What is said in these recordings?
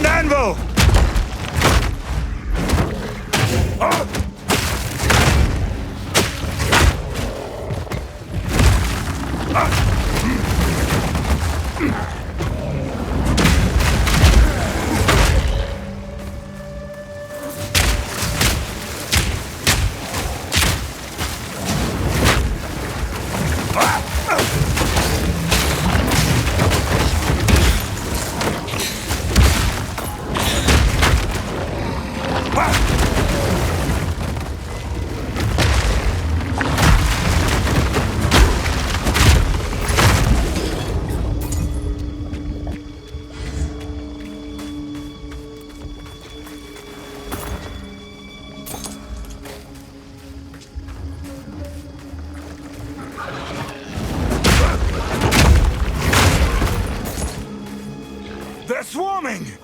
on the anvil! They're swarming!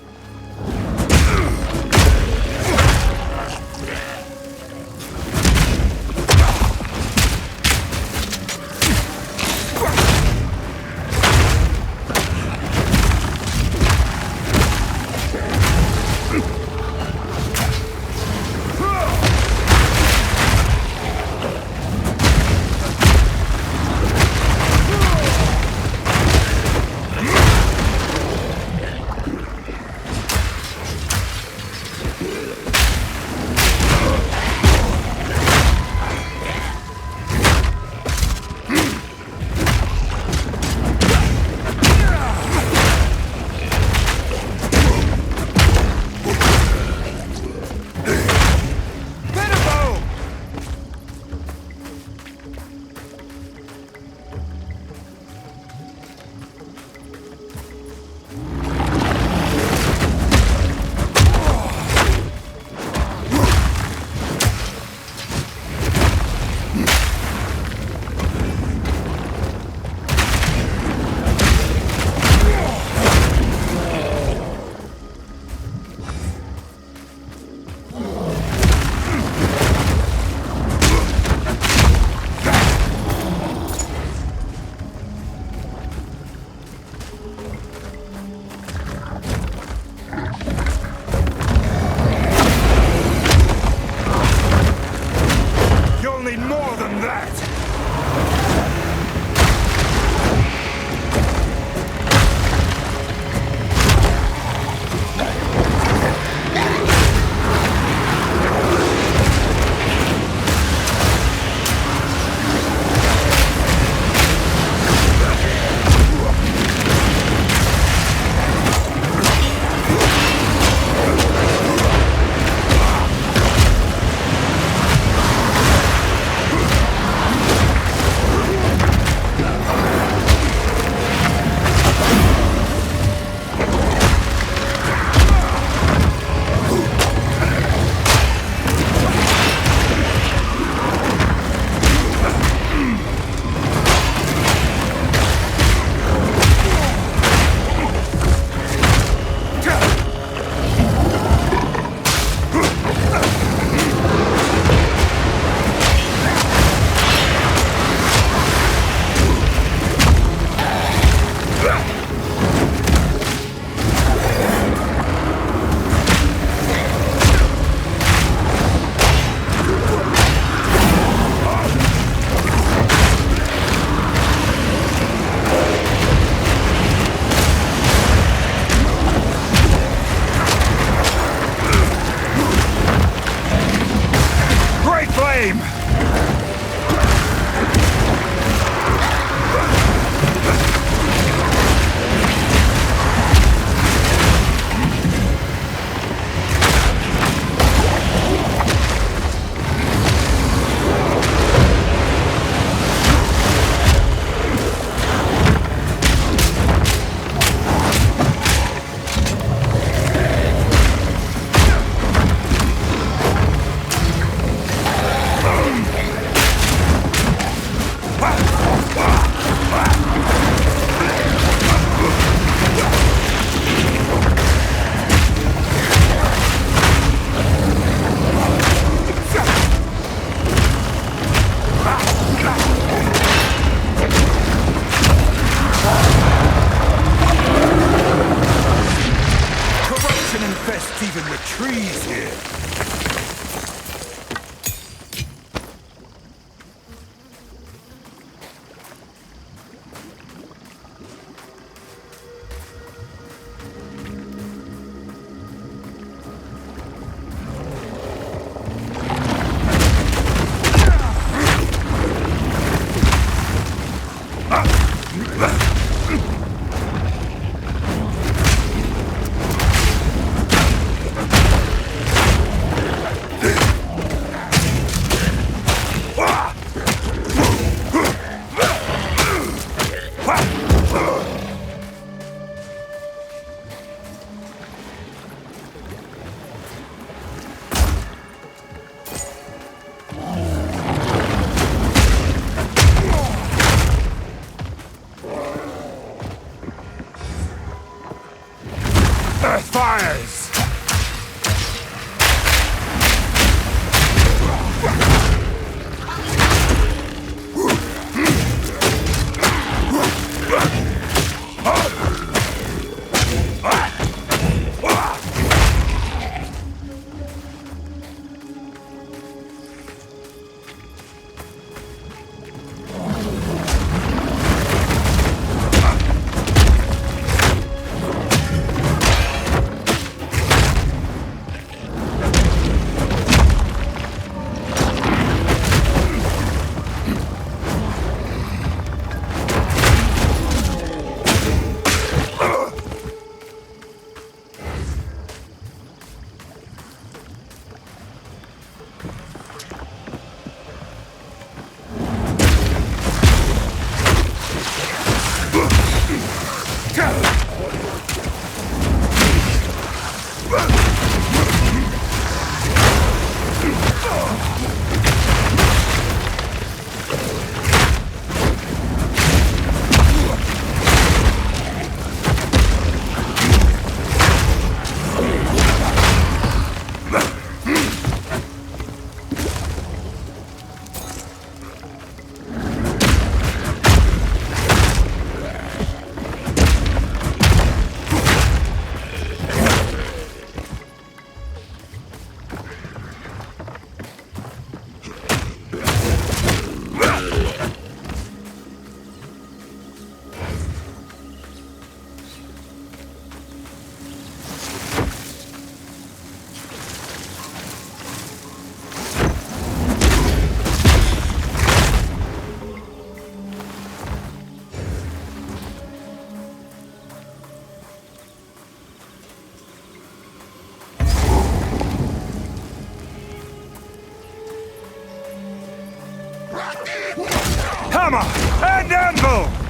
infest even the trees here. Fires! Hammer and anvil!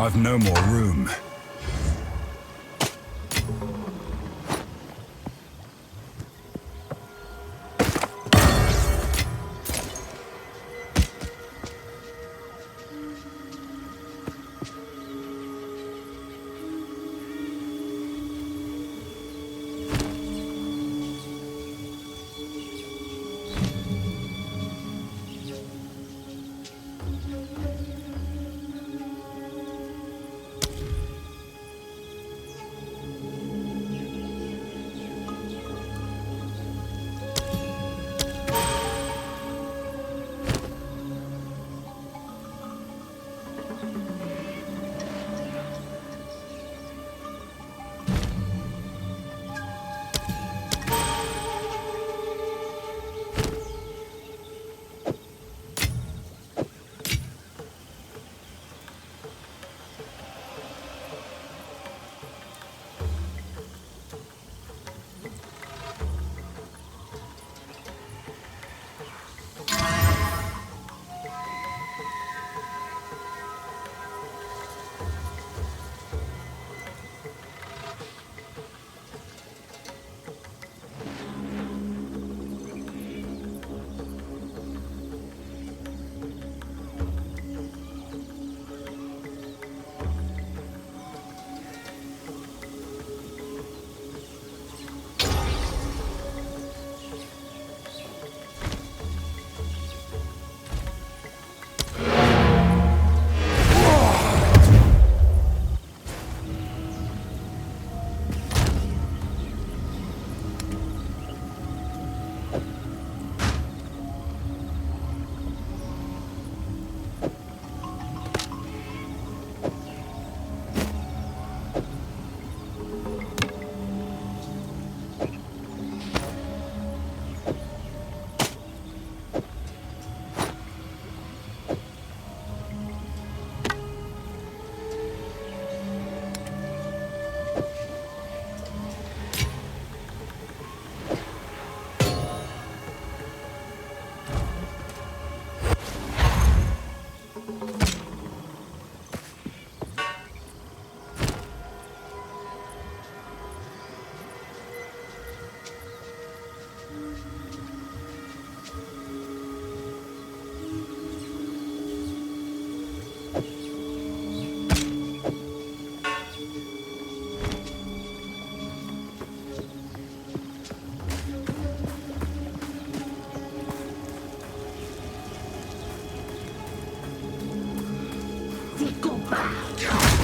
I've no more room.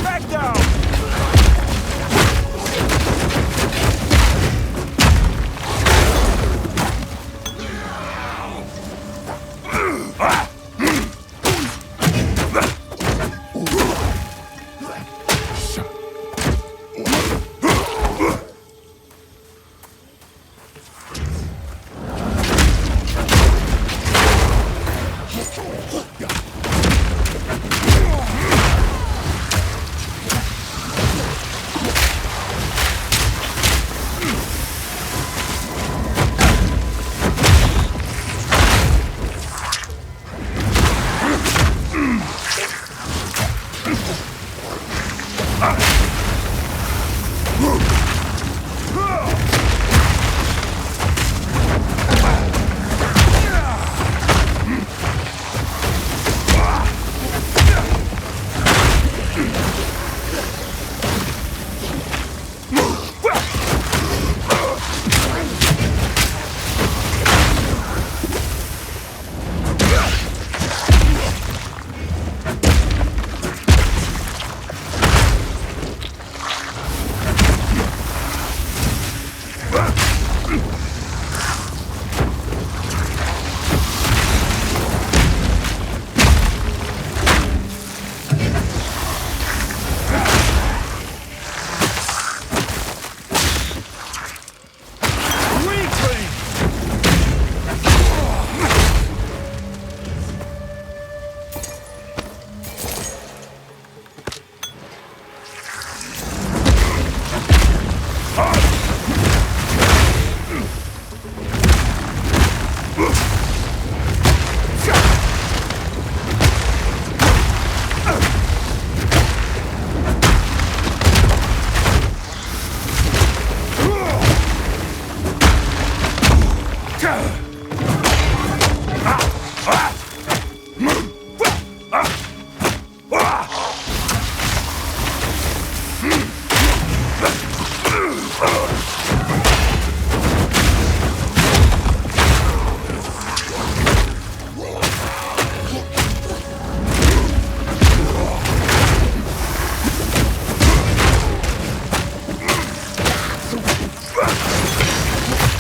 Back down!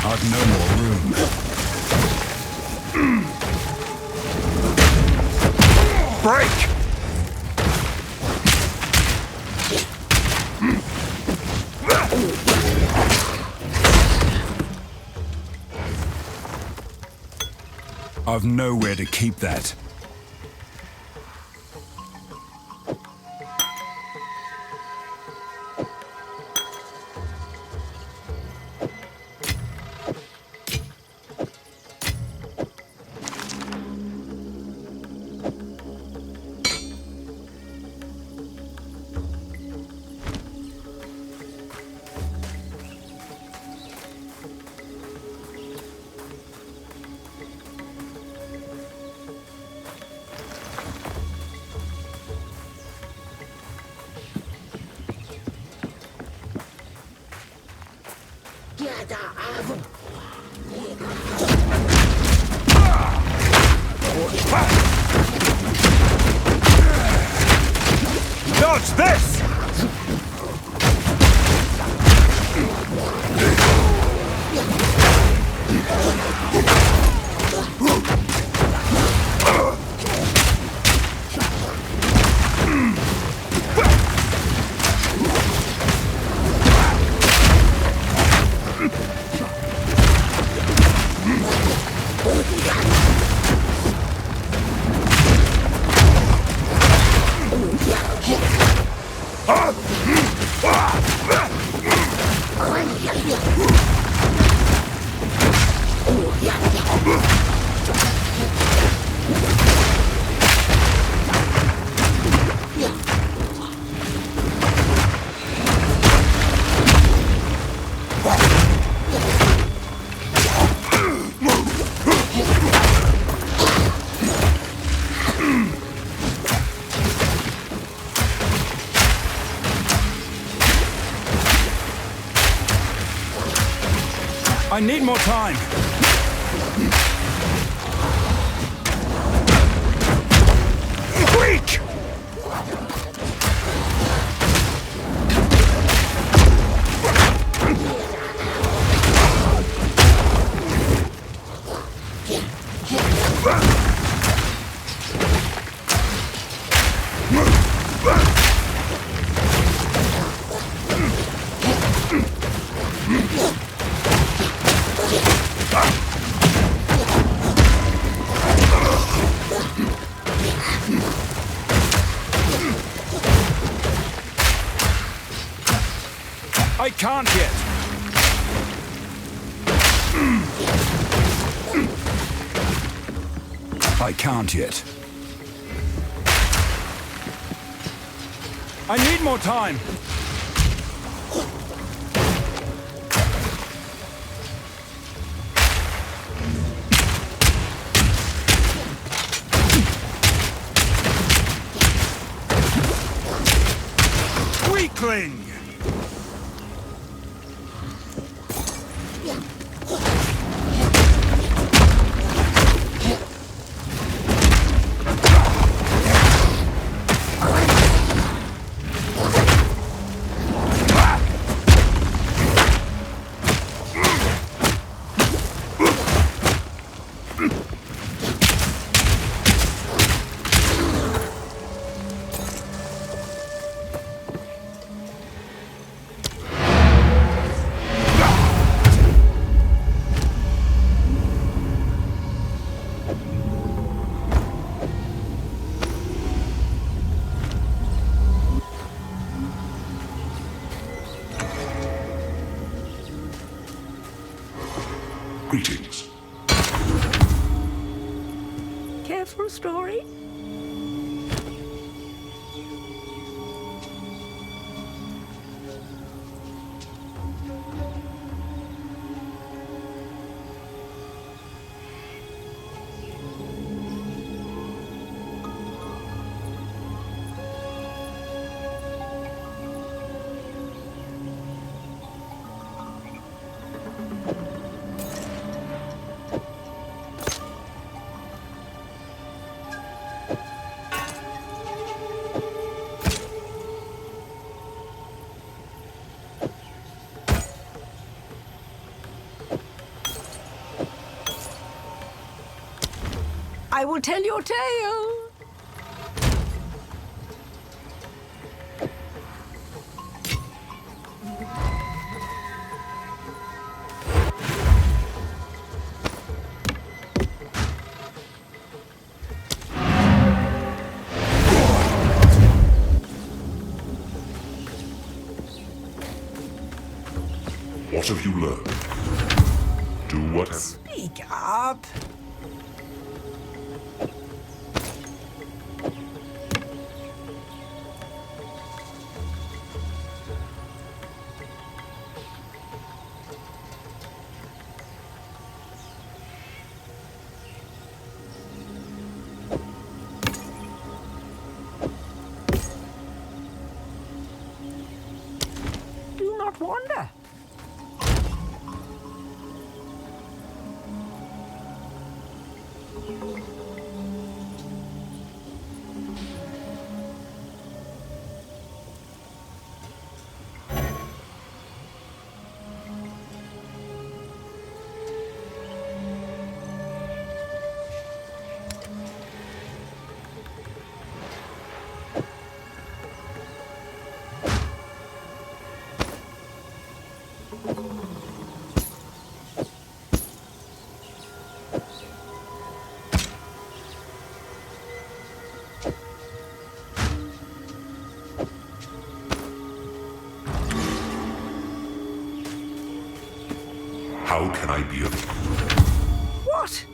I've no more room. Break! I've nowhere to keep that. Dodge this! I need more time. Weak! I can't yet. I can't yet. I need more time. Weakling! Greetings. Care for a story? I will tell your tale. What have you learned? Do what have... Speak up. Do not wander. How can I be of... What?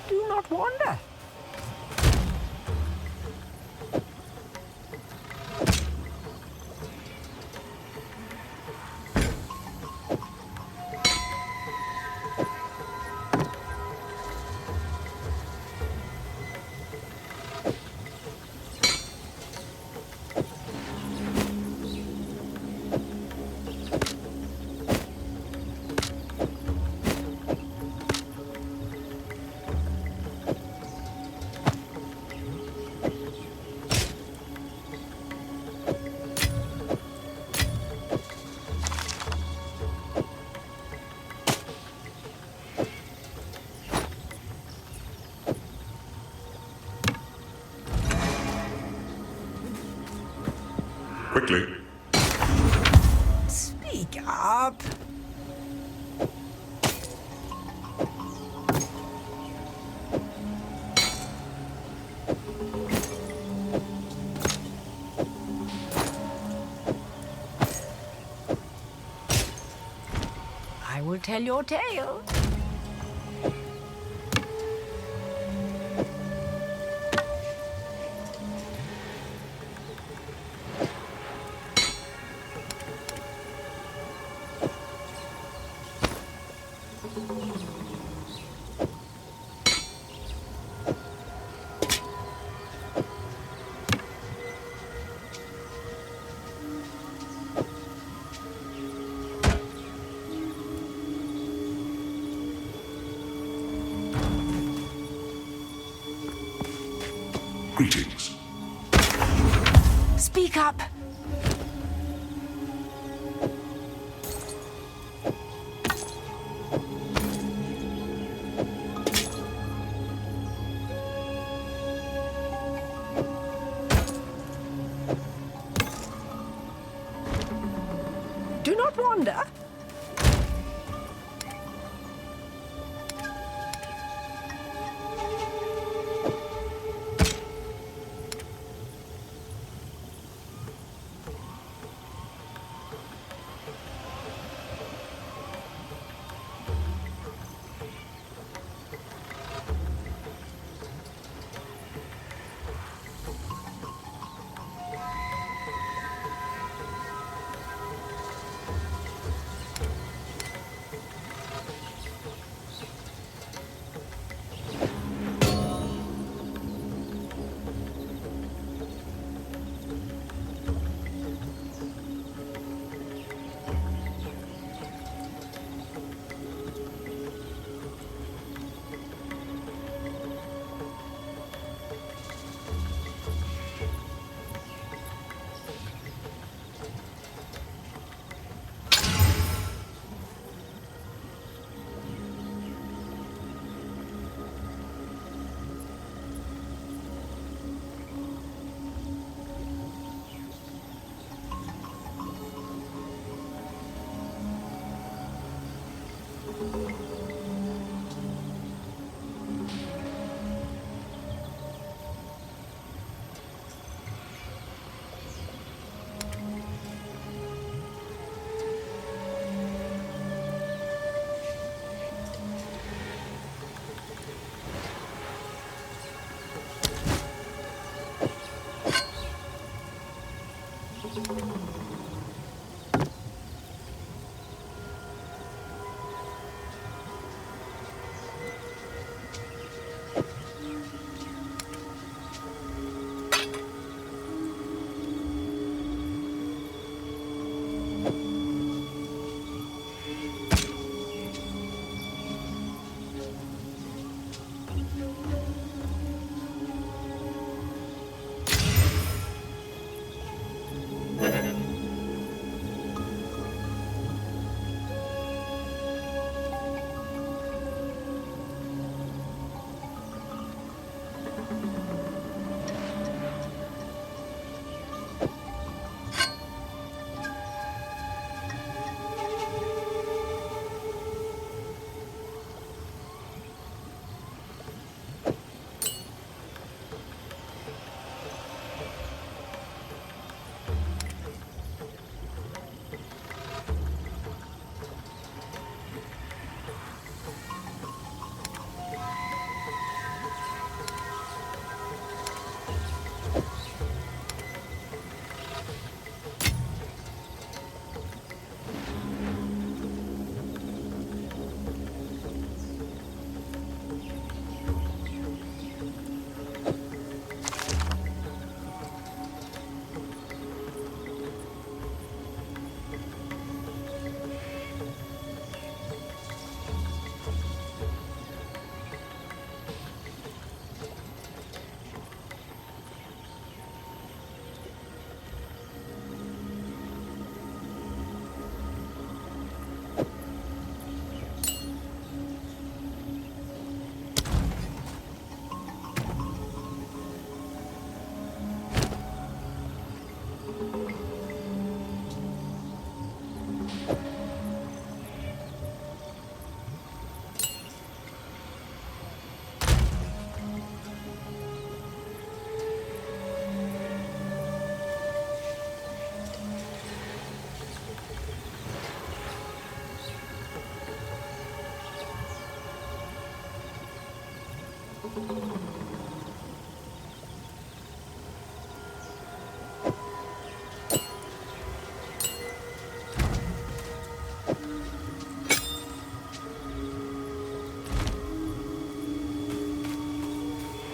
Do not wander. Quickly. Speak up. I will tell your tale. Greetings. Speak up. Do not wander.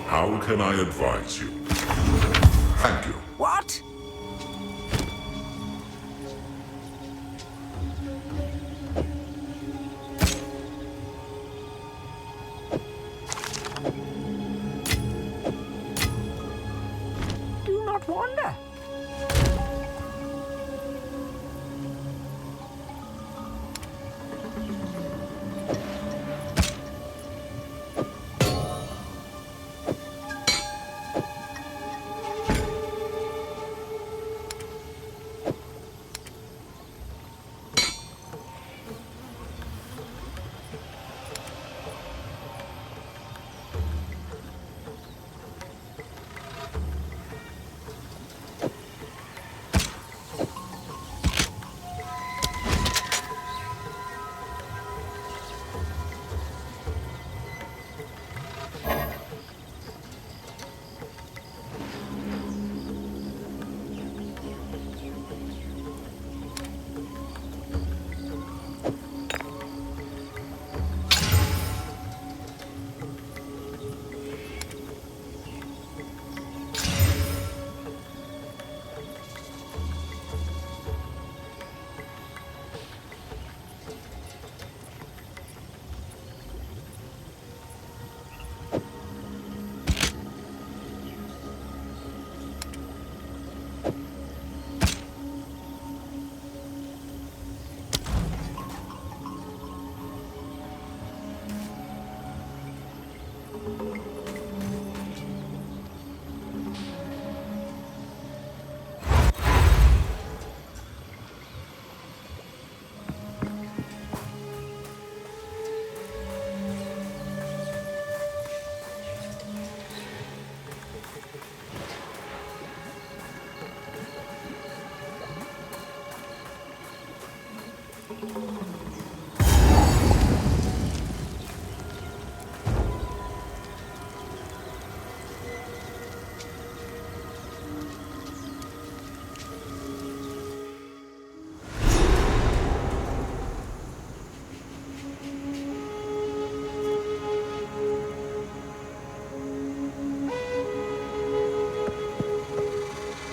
How can I advise you? Thank you. What? Do not wander.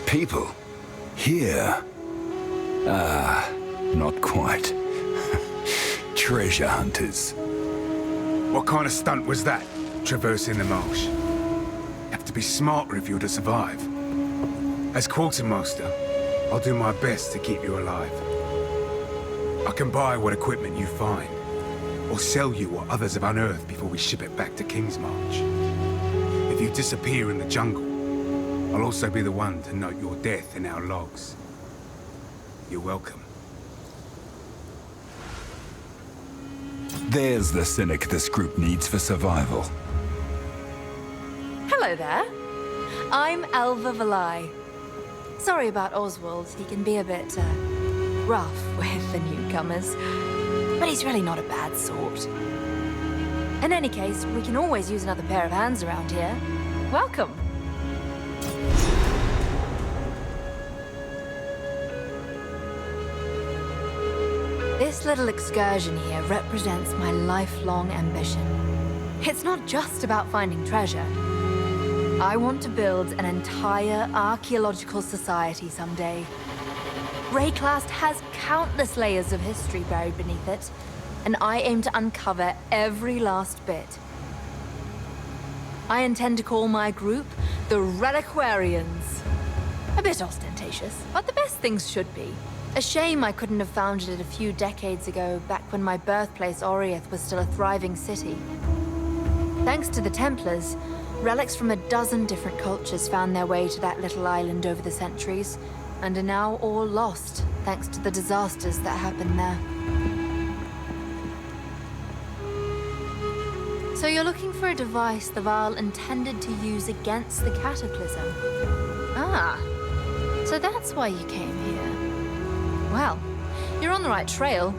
People. Here. Ah, not quite. Treasure hunters. What kind of stunt was that, traversing the marsh? You have to be smarter if you're to survive. As quartermaster, I'll do my best to keep you alive. I can buy what equipment you find, or sell you what others have unearthed before we ship it back to Kingsmarch. If you disappear in the jungle, I'll also be the one to note your death in our logs. You're welcome. There's the cynic this group needs for survival. Hello there. I'm Elva Valai. Sorry about Oswald. He can be a bit, rough with the newcomers. But he's really not a bad sort. In any case, we can always use another pair of hands around here. Welcome. This little excursion here represents my lifelong ambition. It's not just about finding treasure. I want to build an entire archaeological society someday. Wraeclast has countless layers of history buried beneath it, and I aim to uncover every last bit. I intend to call my group the Reliquarians. A bit ostentatious, but the best things should be. A shame I couldn't have founded it a few decades ago, back when my birthplace, Oriath, was still a thriving city. Thanks to the Templars, relics from a dozen different cultures found their way to that little island over the centuries, and are now all lost, thanks to the disasters that happened there. So you're looking for a device the Varl intended to use against the Cataclysm? Ah, so that's why you came here. Well, you're on the right trail.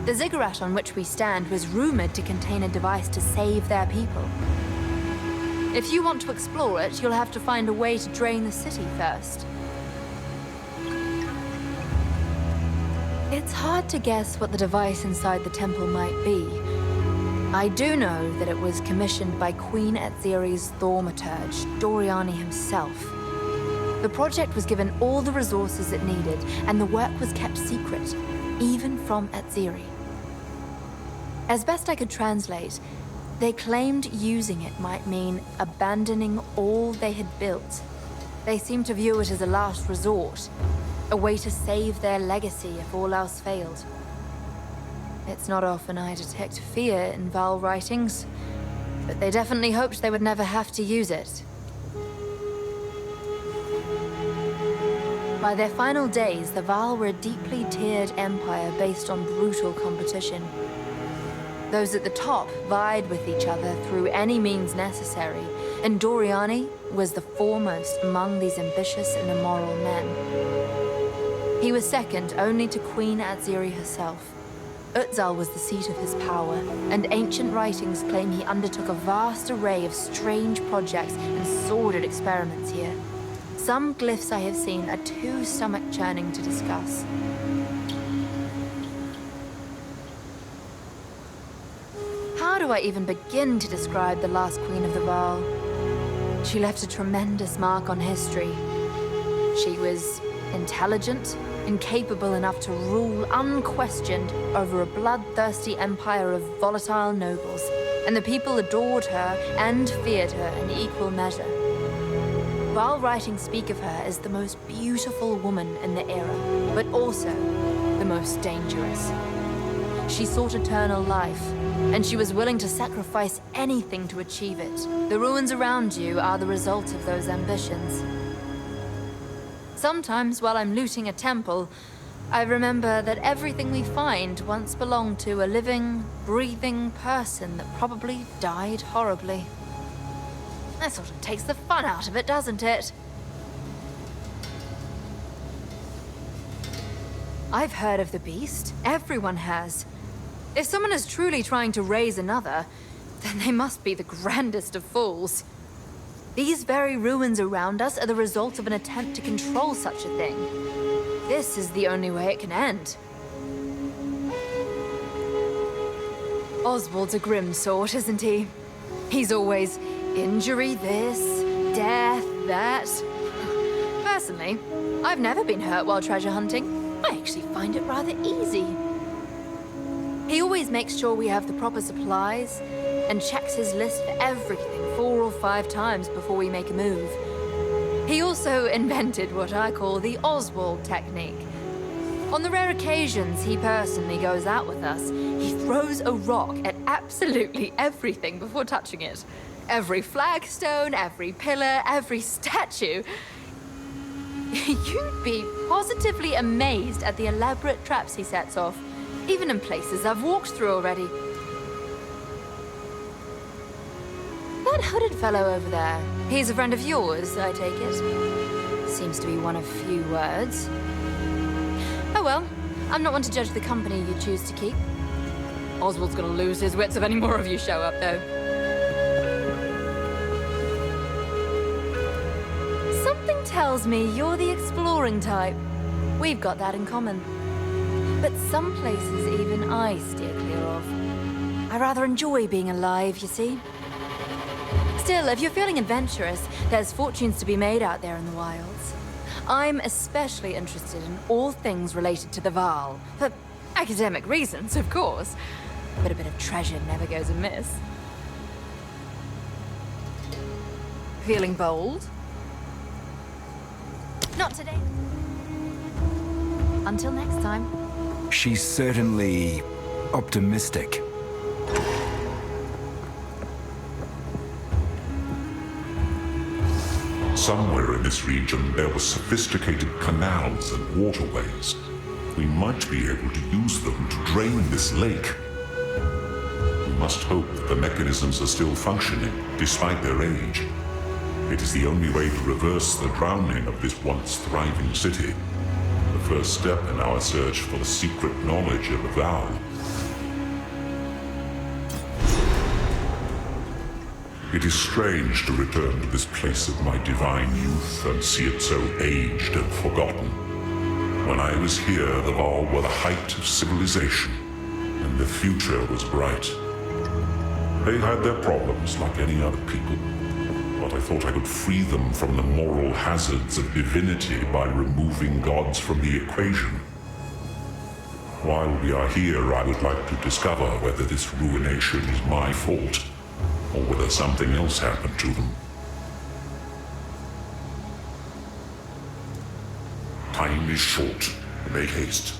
The ziggurat on which we stand was rumored to contain a device to save their people. If you want to explore it, you'll have to find a way to drain the city first. It's hard to guess what the device inside the temple might be. I do know that it was commissioned by Queen Etziri's thaumaturge, Doriani himself. The project was given all the resources it needed, and the work was kept secret, even from Etziri. As best I could translate, they claimed using it might mean abandoning all they had built. They seemed to view it as a last resort, a way to save their legacy if all else failed. It's not often I detect fear in Val writings, but they definitely hoped they would never have to use it. By their final days, the Val were a deeply tiered empire based on brutal competition. Those at the top vied with each other through any means necessary, and Doriani was the foremost among these ambitious and immoral men. He was second only to Queen Etziri herself. Exile was the seat of his power, and ancient writings claim he undertook a vast array of strange projects and sordid experiments here. Some glyphs I have seen are too stomach-churning to discuss. How do I even begin to describe the last Queen of the Val? She left a tremendous mark on history. She was intelligent and capable enough to rule unquestioned over a bloodthirsty empire of volatile nobles, and the people adored her and feared her in equal measure. Val writings speak of her as the most beautiful woman in the era, but also the most dangerous. She sought eternal life, and she was willing to sacrifice anything to achieve it. The ruins around you are the result of those ambitions. Sometimes, while I'm looting a temple, I remember that everything we find once belonged to a living, breathing person that probably died horribly. That sort of takes the fun out of it, doesn't it? I've heard of the beast. Everyone has. If someone is truly trying to raise another, then they must be the grandest of fools. These very ruins around us are the result of an attempt to control such a thing. This is the only way it can end. Oswald's a grim sort, isn't he? He's always injury this, death that. Personally, I've never been hurt while treasure hunting. I actually find it rather easy. He always makes sure we have the proper supplies and checks his list for everything 4 or 5 times before we make a move. He also invented what I call the Oswald technique. On the rare occasions he personally goes out with us, he throws a rock at absolutely everything before touching it. Every flagstone, every pillar, every statue. You'd be positively amazed at the elaborate traps he sets off, even in places I've walked through already. That hooded fellow over there, he's a friend of yours, I take it? Seems to be one of few words. Oh well, I'm not one to judge the company you choose to keep. Oswald's gonna lose his wits if any more of you show up, though. Something tells me you're the exploring type. We've got that in common. But some places even I steer clear of. I rather enjoy being alive, you see. Still, if you're feeling adventurous, there's fortunes to be made out there in the wilds. I'm especially interested in all things related to the Val. For academic reasons, of course. But a bit of treasure never goes amiss. Feeling bold? Not today. Until next time. She's certainly optimistic. Somewhere in this region there were sophisticated canals and waterways. We might be able to use them to drain this lake. We must hope that the mechanisms are still functioning, despite their age. It is the only way to reverse the drowning of this once thriving city. The first step in our search for the secret knowledge of the Val. It is strange to return to this place of my divine youth and see it so aged and forgotten. When I was here, the Val were the height of civilization, and the future was bright. They had their problems like any other people, but I thought I could free them from the moral hazards of divinity by removing gods from the equation. While we are here, I would like to discover whether this ruination is my fault, or whether something else happened to them. Time is short. Make haste.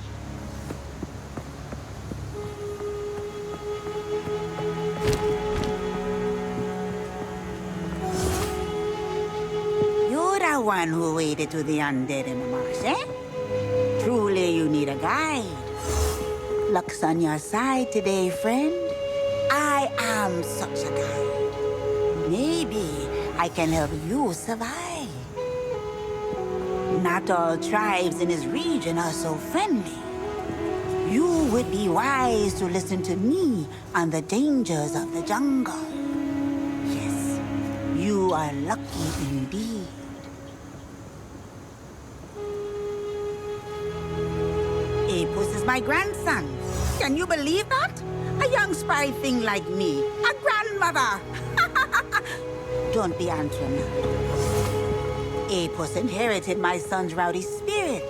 You're the one who waded to the undead in the marsh, eh? Truly, you need a guide. Luck's on your side today, friend. I am such a guide. Maybe I can help you survive. Not all tribes in this region are so friendly. You would be wise to listen to me on the dangers of the jungle. Yes, you are lucky indeed. Apus is my grandson. Can you believe that? A young spry thing like me. A grandmother. Don't be answering now. Apus inherited my son's rowdy spirit.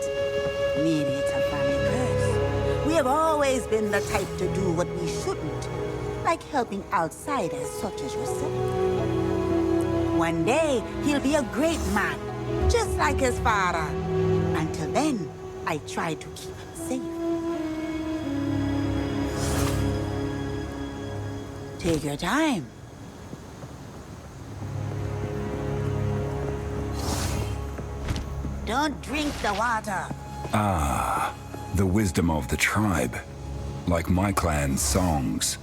Maybe it's a family curse. We have always been the type to do what we shouldn't, like helping outsiders such as yourself. One day, he'll be a great man, just like his father. Until then, I try to keep him safe. Take your time. Don't drink the water. Ah, the wisdom of the tribe. Like my clan's songs.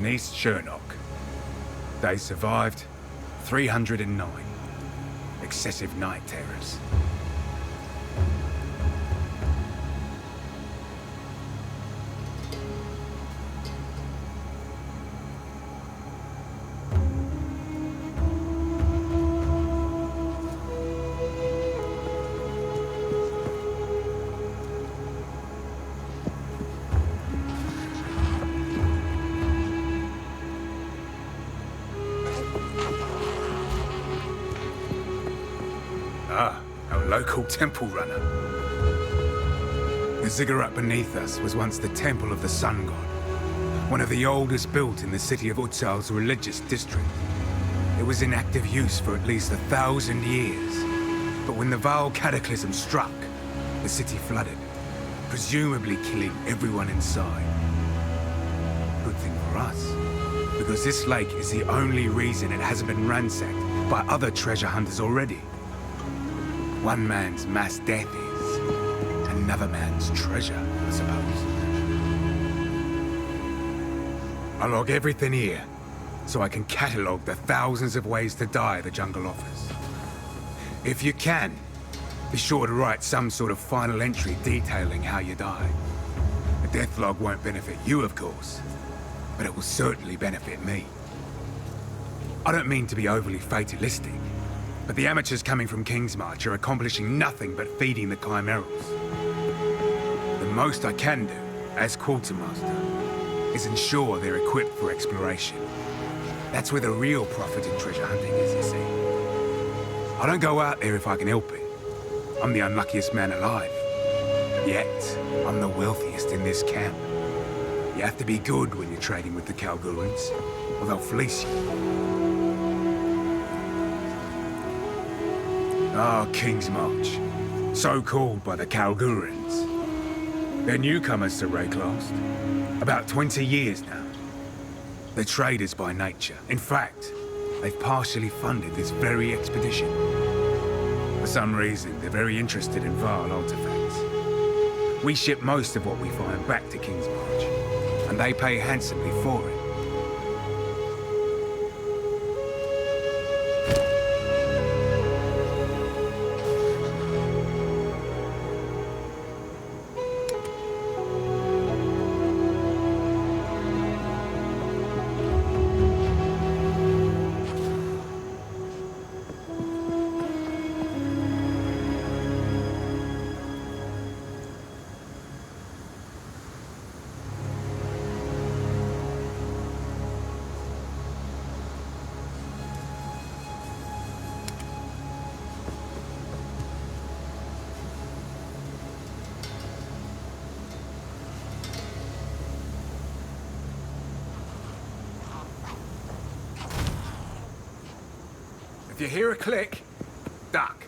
East Shernock. They survived 309. Excessive night terrors. Local temple runner. The ziggurat beneath us was once the temple of the sun god, one of the oldest built in the city of Utsal's religious district. It was in active use for at least 1,000 years, but when the Val cataclysm struck, the city flooded, presumably killing everyone inside. Good thing for us, because this lake is the only reason it hasn't been ransacked by other treasure hunters already. One man's mass death is another man's treasure, I suppose. I log everything here, so I can catalogue the thousands of ways to die the jungle offers. If you can, be sure to write some sort of final entry detailing how you die. The death log won't benefit you, of course, but it will certainly benefit me. I don't mean to be overly fatalistic, but the amateurs coming from Kingsmarch are accomplishing nothing but feeding the chimerals. The most I can do, as quartermaster, is ensure they're equipped for exploration. That's where the real profit in treasure hunting is, you see. I don't go out there if I can help it. I'm the unluckiest man alive. Yet, I'm the wealthiest in this camp. You have to be good when you're trading with the Kalgurans, or they'll fleece you. Ah, Kingsmarch. So called by the Kalgurans. They're newcomers to Wraeclast. About 20 years now. They're traders by nature. In fact, they've partially funded this very expedition. For some reason, they're very interested in Varl artifacts. We ship most of what we find back to Kingsmarch, and they pay handsomely for it. If you hear a click, duck.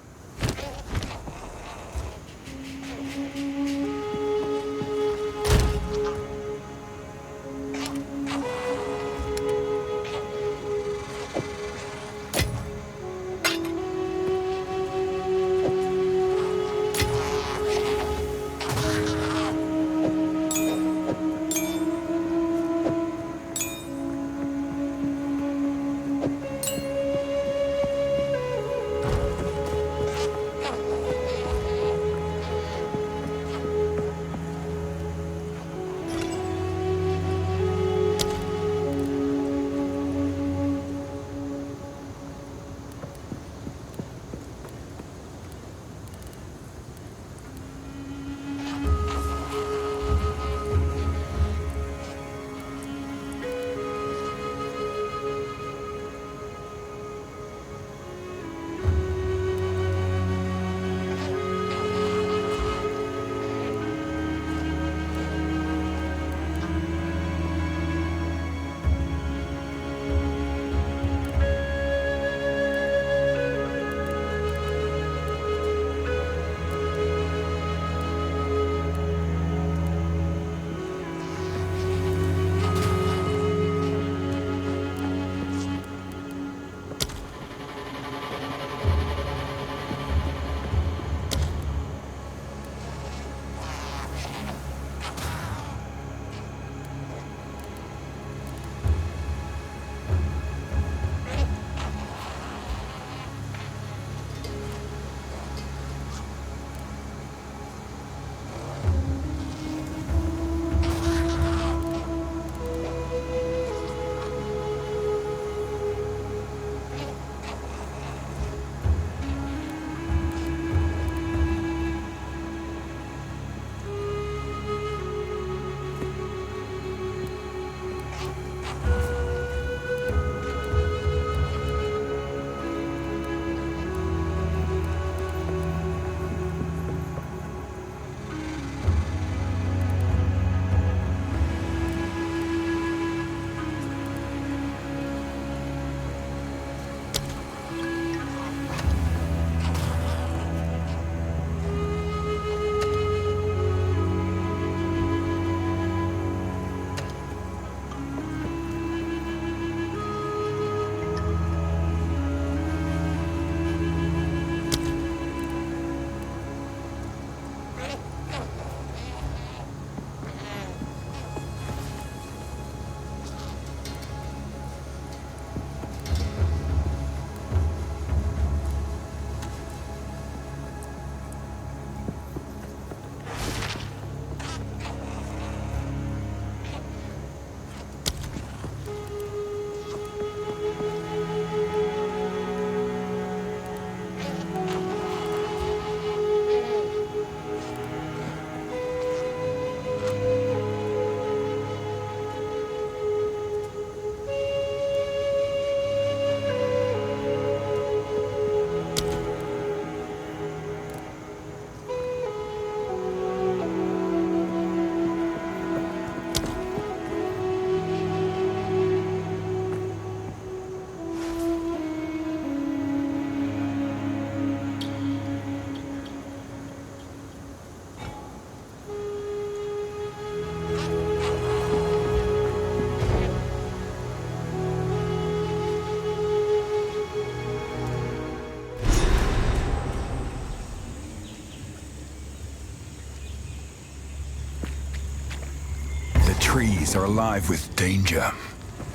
trees are alive with danger.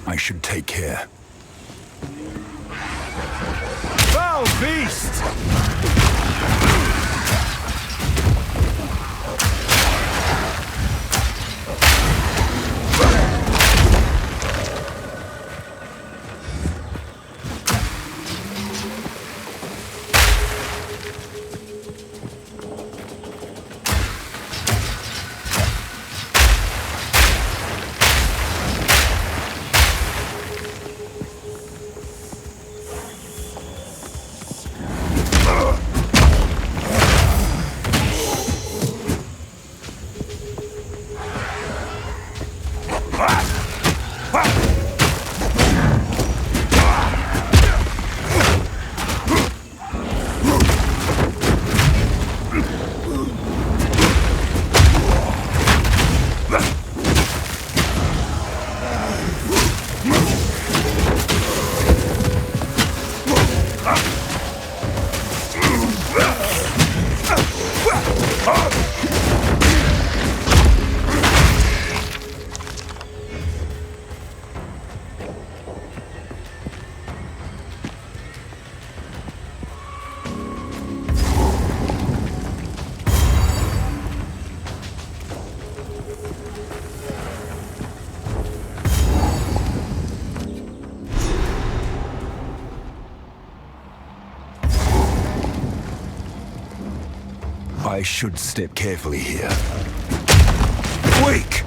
I should take care. Foul beast! I should step carefully here. Wake!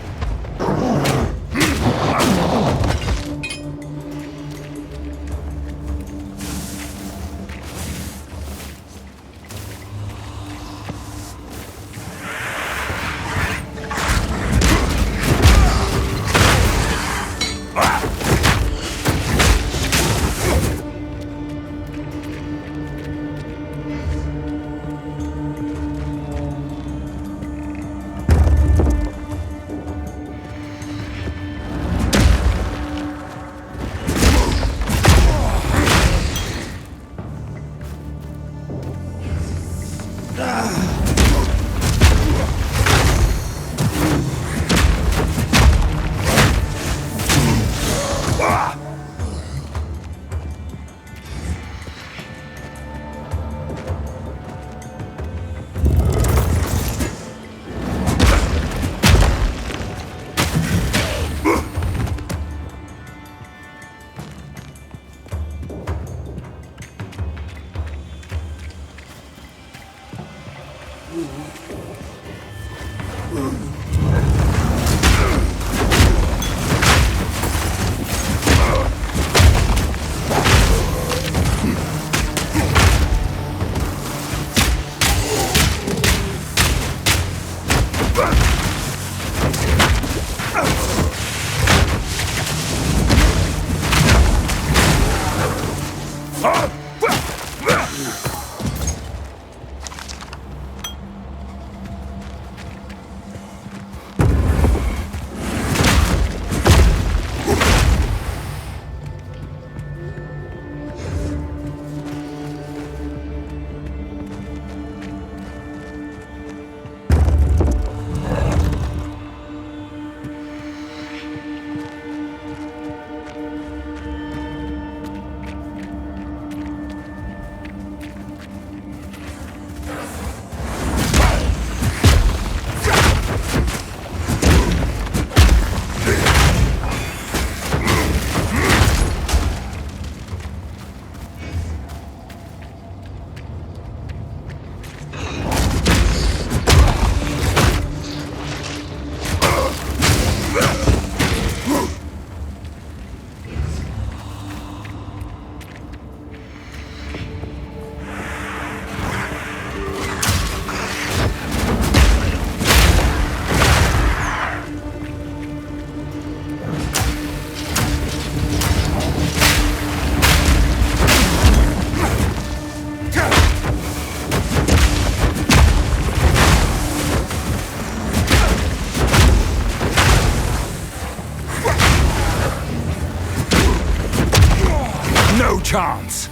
chance.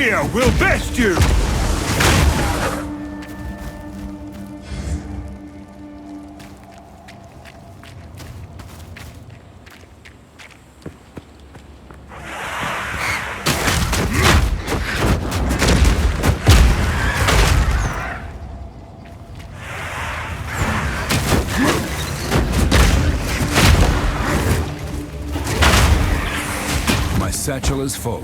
Fear will best you! My satchel is full.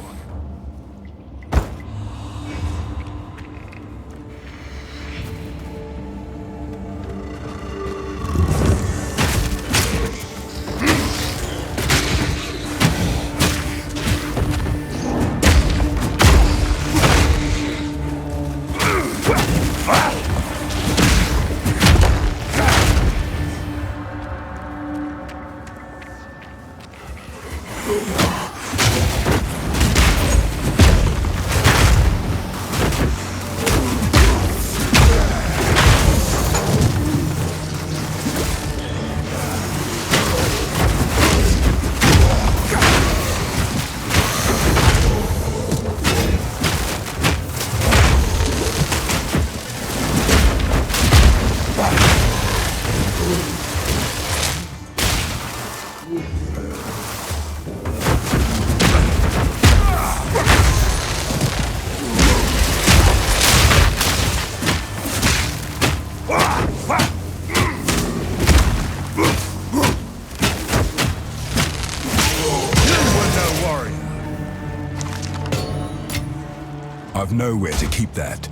I've nowhere to keep that.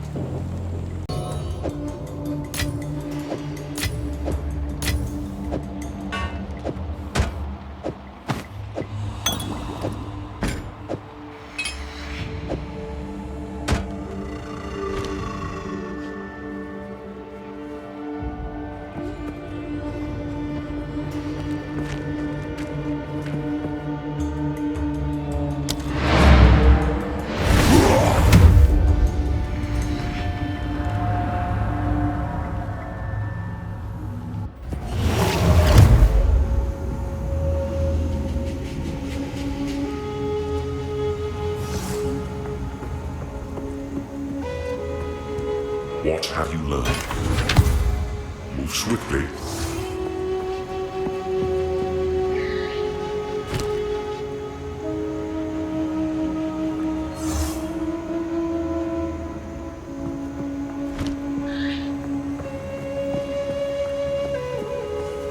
What have you learned? Move swiftly.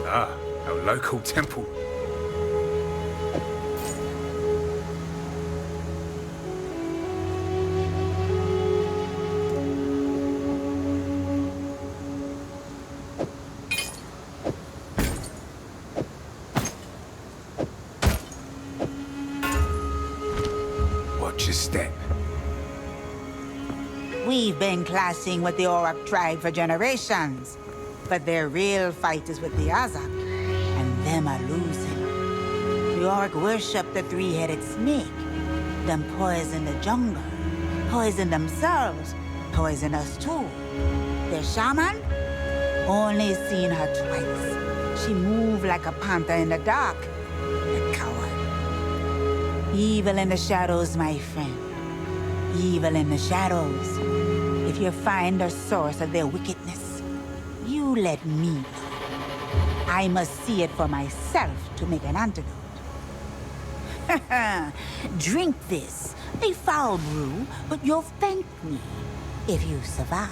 Ah, our local temple. Watch your step. We've been clashing with the Auroch tribe for generations, but their real fight is with the Azak, and them are losing. The Auroch worship the three-headed snake. Them poison the jungle, poison themselves, poison us too. Their shaman? Only seen her twice. She moved like a panther in the dark. A coward. Evil in the shadows, my friend. Evil in the shadows. If you find the source of their wickedness, you let me know. I must see it for myself to make an antidote. Drink this. A foul brew, but you'll thank me if you survive.